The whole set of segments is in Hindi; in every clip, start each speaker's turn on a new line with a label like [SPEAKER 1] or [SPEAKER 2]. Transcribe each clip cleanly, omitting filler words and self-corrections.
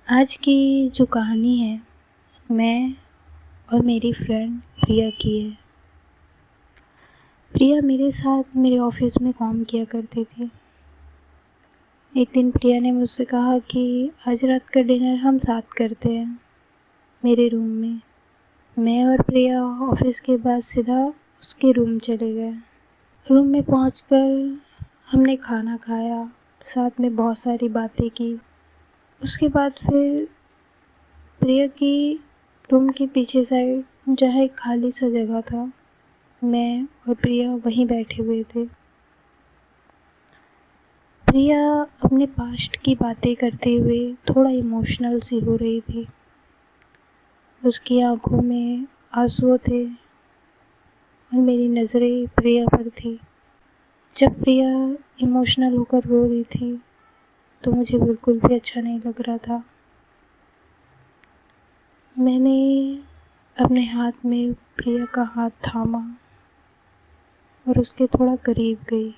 [SPEAKER 1] आज की जो कहानी है मैं और मेरी फ्रेंड प्रिया की है। प्रिया मेरे साथ मेरे ऑफिस में काम किया करती थी। एक दिन प्रिया ने मुझसे कहा कि आज रात का डिनर हम साथ करते हैं मेरे रूम में। मैं और प्रिया ऑफिस के बाद सीधा उसके रूम चले गए। रूम में पहुंचकर हमने खाना खाया, साथ में बहुत सारी बातें की। उसके बाद फिर प्रिया की रूम के पीछे साइड जहाँ एक खाली सा जगह था, मैं और प्रिया वहीं बैठे हुए थे। प्रिया अपने पास्ट की बातें करते हुए थोड़ा इमोशनल सी हो रही थी। उसकी आंखों में आंसू थे और मेरी नज़रें प्रिया पर थी। जब प्रिया इमोशनल होकर रो रही थी तो मुझे बिल्कुल भी अच्छा नहीं लग रहा था। मैंने अपने हाथ में प्रिया का हाथ थामा और उसके थोड़ा करीब गई।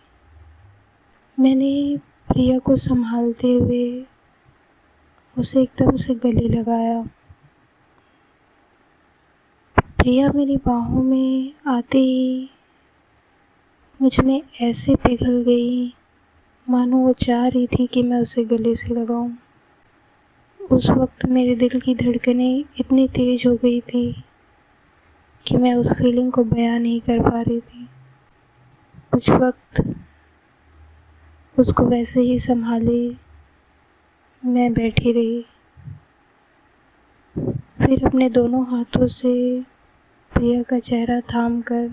[SPEAKER 1] मैंने प्रिया को संभालते हुए उसे एकदम से गले लगाया। प्रिया मेरी बाहों में आते ही मुझ में ऐसे पिघल गई मानो वो चाह रही थी कि मैं उसे गले से लगाऊं। उस वक्त मेरे दिल की धड़कनें इतनी तेज़ हो गई थी कि मैं उस फीलिंग को बयां नहीं कर पा रही थी। कुछ वक्त उसको वैसे ही संभाले मैं बैठी रही। फिर अपने दोनों हाथों से प्रिया का चेहरा थाम कर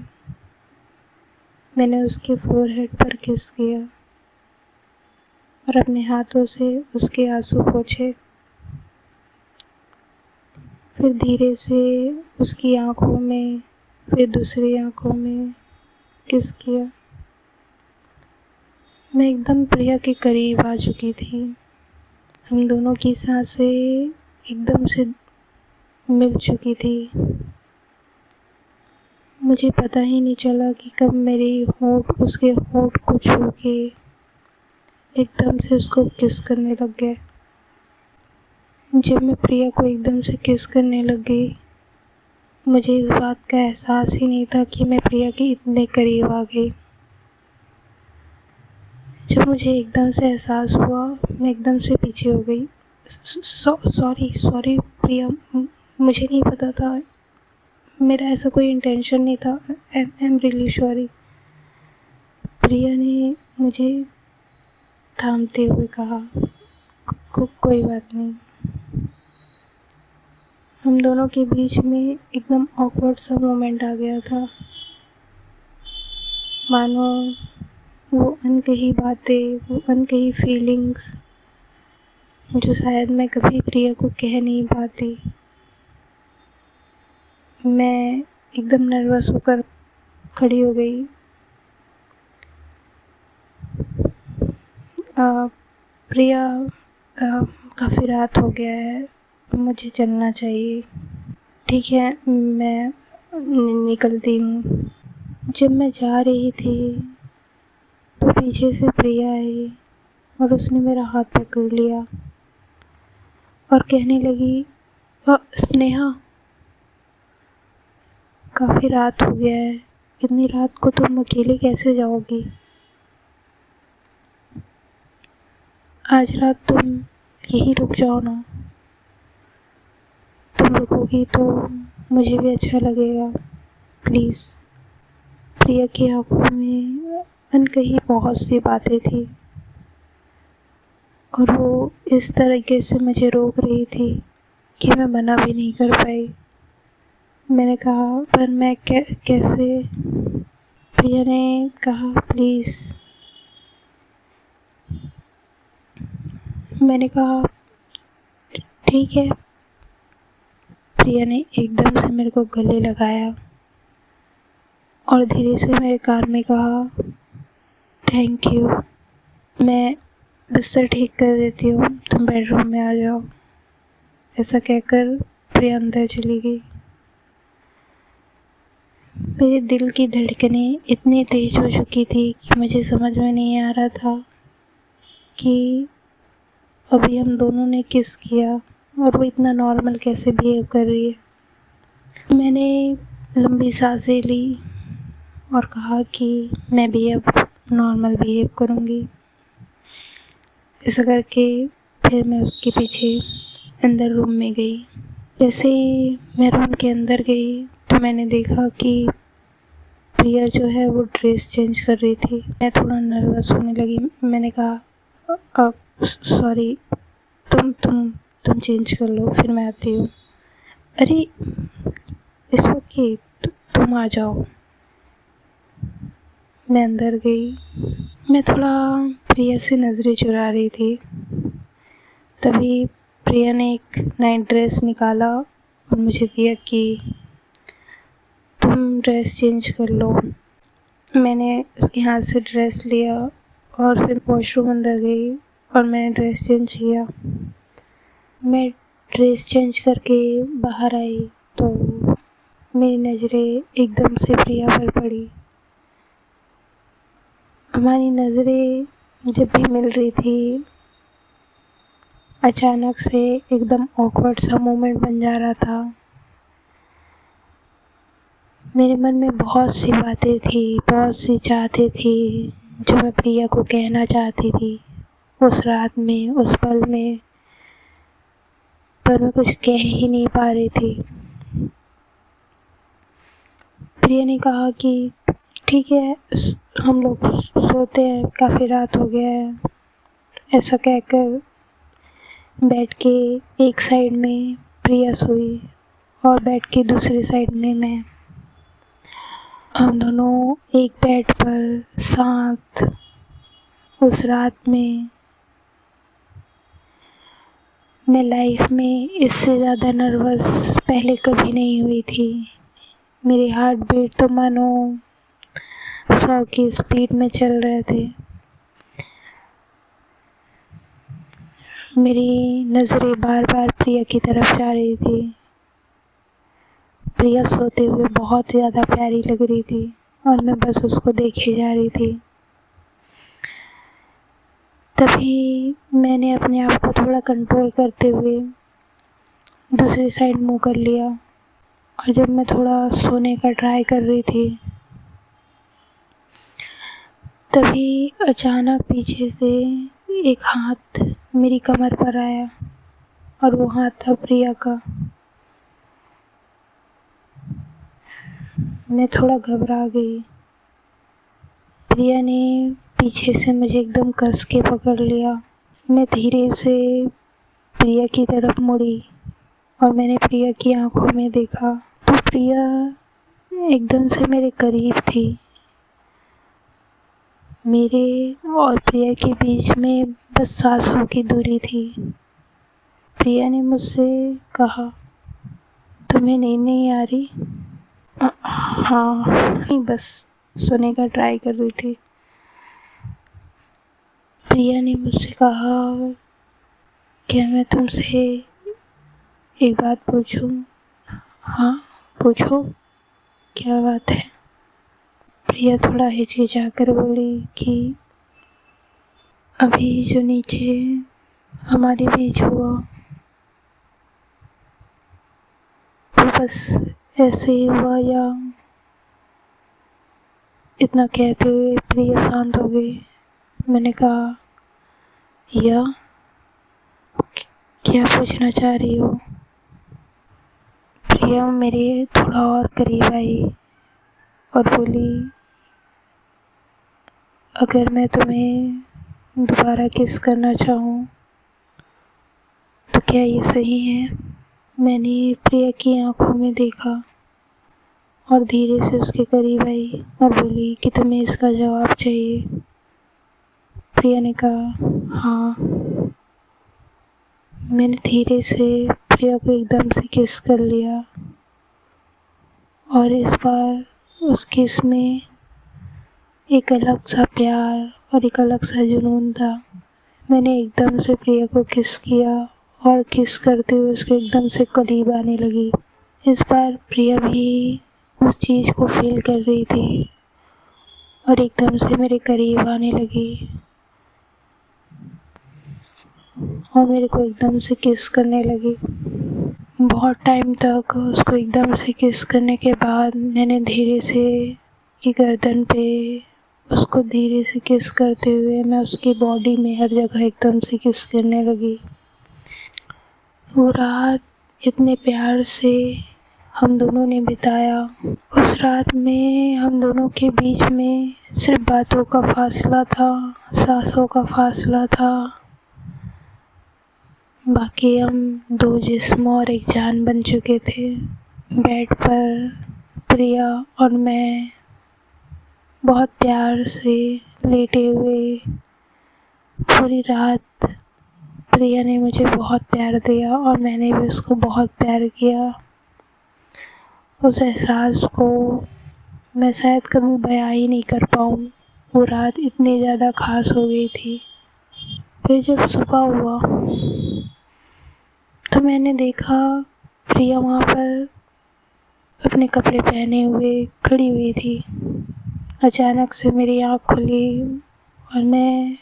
[SPEAKER 1] मैंने उसके फोरहेड पर किस किया और अपने हाथों से उसके आंसू पोंछे। फिर धीरे से उसकी आंखों में, फिर दूसरी आंखों में किस किया। मैं एकदम प्रिया के करीब आ चुकी थी। हम दोनों की सांसें एकदम से मिल चुकी थी। मुझे पता ही नहीं चला कि कब मेरी होंठ उसके होंठ को छू के एकदम से उसको किस करने लग गए। जब मैं प्रिया को एकदम से किस करने लग गई, मुझे इस बात का एहसास ही नहीं था कि मैं प्रिया के इतने करीब आ गई। जब मुझे एकदम से एहसास हुआ, मैं एकदम से पीछे हो गई। सॉरी प्रिया, मुझे नहीं पता था, मेरा ऐसा कोई इंटेंशन नहीं था। I am really sorry. Priya ने मुझे थामते हुए कहा, कोई बात नहीं। हम दोनों के बीच में एकदम ऑकवर्ड सा मोमेंट आ गया था, मानो वो अनकही बातें, वो अनकही फीलिंग्स जो शायद मैं कभी प्रिया को कह नहीं पाती। मैं एकदम नर्वस होकर खड़ी हो गई। प्रिया, काफ़ी रात हो गया है, मुझे चलना चाहिए। ठीक है, मैं निकलती हूँ। जब मैं जा रही थी तो पीछे से प्रिया आई और उसने मेरा हाथ पकड़ लिया और कहने लगी, स्नेहा, काफ़ी रात हो गया है, इतनी रात को तुम अकेले कैसे जाओगी? आज रात तुम यहीं रुक जाओ ना। तुम रुकोगी तो मुझे भी अच्छा लगेगा, प्लीज़। प्रिया की आंखों में अनकही बहुत सी बातें थी और वो इस तरीके से मुझे रोक रही थी कि मैं मना भी नहीं कर पाई। मैंने कहा, पर मैं कैसे? प्रिया ने कहा, प्लीज़। मैंने कहा, ठीक है। प्रिया ने एकदम से मेरे को गले लगाया और धीरे से मेरे कान में कहा, थैंक यू, मैं बिस्तर ठीक कर देती हूँ, तुम बेडरूम में आ जाओ। ऐसा कहकर प्रिया अंदर चली गई। मेरे दिल की धड़कनें इतनी तेज़ हो चुकी थी कि मुझे समझ में नहीं आ रहा था कि अभी हम दोनों ने किस किया और वो इतना नॉर्मल कैसे बिहेव कर रही है। मैंने लंबी सांसें ली और कहा कि मैं भी अब नॉर्मल बिहेव करूँगी। ऐसा करके फिर मैं उसके पीछे अंदर रूम में गई। जैसे ही मैं रूम के अंदर गई तो मैंने देखा कि प्रिया जो है वो ड्रेस चेंज कर रही थी। मैं थोड़ा नर्वस होने लगी। मैंने कहा सॉरी, तुम चेंज कर लो, फिर मैं आती हूँ। अरे इट्स ओके, तुम आ जाओ। मैं अंदर गई। मैं थोड़ा प्रिया से नज़रें चुरा रही थी। तभी प्रिया ने एक नाइट ड्रेस निकाला और मुझे दिया कि तुम ड्रेस चेंज कर लो। मैंने उसके हाथ से ड्रेस लिया और फिर वॉशरूम अंदर गई और मैंने ड्रेस चेंज किया। मैं ड्रेस चेंज करके बाहर आई तो मेरी नज़रें एकदम से प्रिया पर पड़ी। हमारी नज़रें जब भी मिल रही थी, अचानक से एकदम ऑकवर्ड सा मोमेंट बन जा रहा था। मेरे मन में बहुत सी बातें थी, बहुत सी चाहतें थी जो मैं प्रिया को कहना चाहती थी उस रात में, उस पल में, पर मैं कुछ कह ही नहीं पा रही थी। प्रिया ने कहा कि ठीक है, हम लोग सोते हैं, काफ़ी रात हो गया है। ऐसा कहकर बेड के एक साइड में प्रिया सोई और बेड के दूसरी साइड में मैं। हम दोनों एक बेड पर साथ उस रात में। मैं लाइफ में इससे ज़्यादा नर्वस पहले कभी नहीं हुई थी। मेरे हार्ट बीट तो मानो 100 की स्पीड में चल रहे थे। मेरी नज़रें बार बार प्रिया की तरफ जा रही थी। प्रिया सोते हुए बहुत ज़्यादा प्यारी लग रही थी और मैं बस उसको देखे जा रही थी। तभी मैंने अपने आप को थोड़ा कंट्रोल करते हुए दूसरी साइड मुँह कर लिया और जब मैं थोड़ा सोने का ट्राई कर रही थी तभी अचानक पीछे से एक हाथ मेरी कमर पर आया और वो हाथ था प्रिया का। मैं थोड़ा घबरा गई। प्रिया ने पीछे से मुझे एकदम कस के पकड़ लिया। मैं धीरे से प्रिया की तरफ मुड़ी और मैंने प्रिया की आंखों में देखा तो प्रिया एकदम से मेरे करीब थी। मेरे और प्रिया के बीच में बस सांसों की दूरी थी। प्रिया ने मुझसे कहा, तुम्हें नींद नहीं आ रही? हाँ, नहीं, बस सोने का ट्राई कर रही थी। प्रिया ने मुझसे कहा, क्या मैं तुमसे एक बात पूछूं? हाँ, पूछो, क्या बात है? प्रिया थोड़ा हिचकिचाकर बोली कि अभी जो नीचे हमारे बीच हुआ वो बस ऐसे ही हुआ या? इतना कहते हुए प्रिया शांत हो गई। मैंने कहा, या क्या पूछना चाह रही हो? प्रिया मेरे थोड़ा और करीब आई और बोली, अगर मैं तुम्हें दोबारा किस करना चाहूँ तो क्या ये सही है? मैंने प्रिया की आंखों में देखा और धीरे से उसके करीब आई और बोली कि तुम्हें इसका जवाब चाहिए। प्रिया ने कहा, हाँ। मैंने धीरे से प्रिया को एकदम से किस कर लिया और इस बार उस किस में एक अलग सा प्यार और एक अलग सा जुनून था। मैंने एकदम से प्रिया को किस किया और किस करते हुए उसके एकदम से करीब आने लगी। इस बार प्रिया भी उस चीज़ को फील कर रही थी और एकदम से मेरे करीब आने लगी। और मेरे को एकदम से किस करने लगी। बहुत टाइम तक उसको एकदम से किस करने के बाद मैंने धीरे से की गर्दन पे उसको धीरे से किस करते हुए मैं उसकी बॉडी में हर जगह एकदम से किस करने लगी। वो रात इतने प्यार से हम दोनों ने बिताया। उस रात में हम दोनों के बीच में सिर्फ बातों का फासला था, सांसों का फासला था। बाकी हम दो जिस्म और एक जान बन चुके थे। बेड पर प्रिया और मैं बहुत प्यार से लेटे हुए पूरी रात प्रिया ने मुझे बहुत प्यार दिया और मैंने भी उसको बहुत प्यार किया। उस एहसास को मैं शायद कभी बयां ही नहीं कर पाऊँ। वो रात इतनी ज़्यादा ख़ास हो गई थी। फिर जब सुबह हुआ तो मैंने देखा प्रिया वहाँ पर अपने कपड़े पहने हुए खड़ी हुई थी। अचानक से मेरी आँख खुली और मैं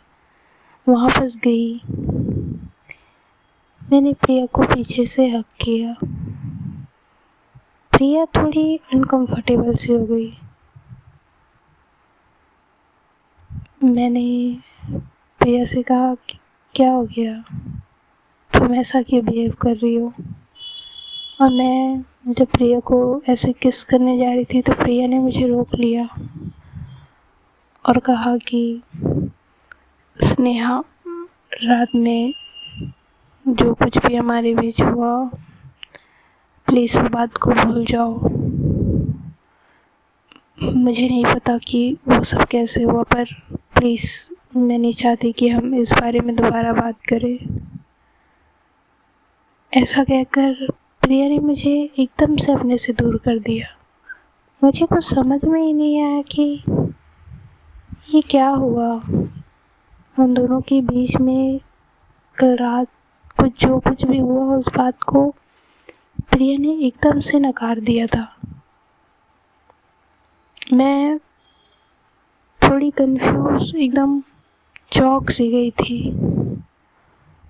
[SPEAKER 1] वहाँ फंस गई। मैंने प्रिया को पीछे से हग किया। प्रिया थोड़ी अनकंफर्टेबल सी हो गई। मैंने प्रिया से कहा कि क्या हो गया, तुम ऐसा क्यों बिहेव कर रही हो। और मैं जब प्रिया को ऐसे किस करने जा रही थी तो प्रिया ने मुझे रोक लिया और कहा कि स्नेहा, रात में जो कुछ भी हमारे बीच हुआ प्लीज़ वो बात को भूल जाओ। मुझे नहीं पता कि वो सब कैसे हुआ, पर प्लीज़ मैं नहीं चाहती कि हम इस बारे में दोबारा बात करें। ऐसा कहकर प्रिया ने मुझे एकदम से अपने से दूर कर दिया। मुझे कुछ समझ में ही नहीं आया कि ये क्या हुआ। हम दोनों के बीच में कल रात जो कुछ भी हुआ उस बात को प्रिया ने एकदम से नकार दिया था। मैं थोड़ी कंफ्यूज, एकदम चौंक सी गई थी।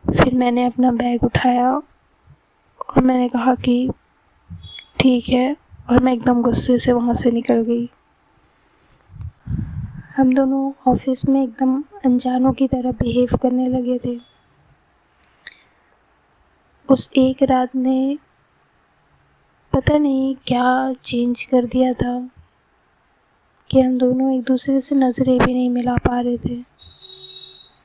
[SPEAKER 1] फिर मैंने अपना बैग उठाया और मैंने कहा कि ठीक है, और मैं एकदम गुस्से से वहाँ से निकल गई। हम दोनों ऑफिस में एकदम अनजानों की तरह बिहेव करने लगे थे। उस एक रात ने पता नहीं क्या चेंज कर दिया था कि हम दोनों एक दूसरे से नज़रें भी नहीं मिला पा रहे थे।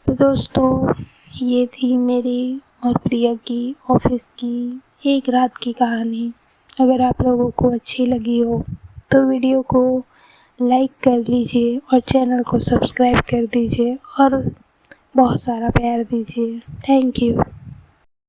[SPEAKER 1] तो दोस्तों, ये थी मेरी और प्रिया की ऑफिस की एक रात की कहानी। अगर आप लोगों को अच्छी लगी हो तो वीडियो को लाइक कर लीजिए और चैनल को सब्सक्राइब कर दीजिए और बहुत सारा प्यार दीजिए। Thank you.